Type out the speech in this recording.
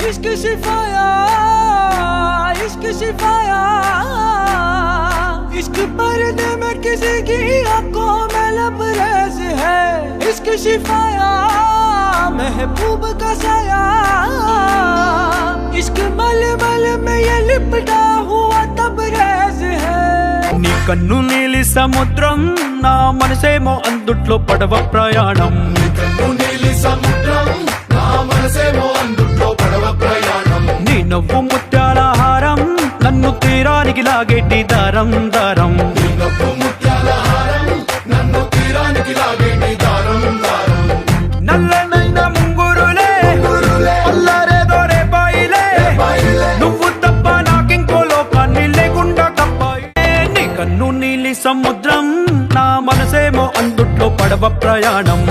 इश्क शिफाया, इश्क शिफाया, इश्क पर्दे में किसी की आंखों में लबरेज है। इश्क शिफाया, महबूब का साया, इश्क मलमल में ये लिपटा हुआ तबरेज है। నీ కన్ను నీలి సముద్రం, నా మనసేమో అందుట్లో పడవ ప్రయాణం. నీ కన్ను నీలి సముద్రం, నా మనసేమో అందుట్లో పడవ ప్రయాణం. నీ నవ్వు ముత్యాల హారం, నన్ను తీరానికి లాగేటి దారం దారం. నీ నవ్వు ముత్యాల హారం, నన్ను తీరానికి లాగేటి దారం దారం. నల్లనైన ముంగురులే అల్లారేదో రేపాయిలే, నువ్వు తప్ప నాకింకో లోకాన్ని లేకుండా కప్పాయి. నీ కన్ను నీలి సముద్రం, నా మనసేమో అందుట్లో పడవ ప్రయాణం.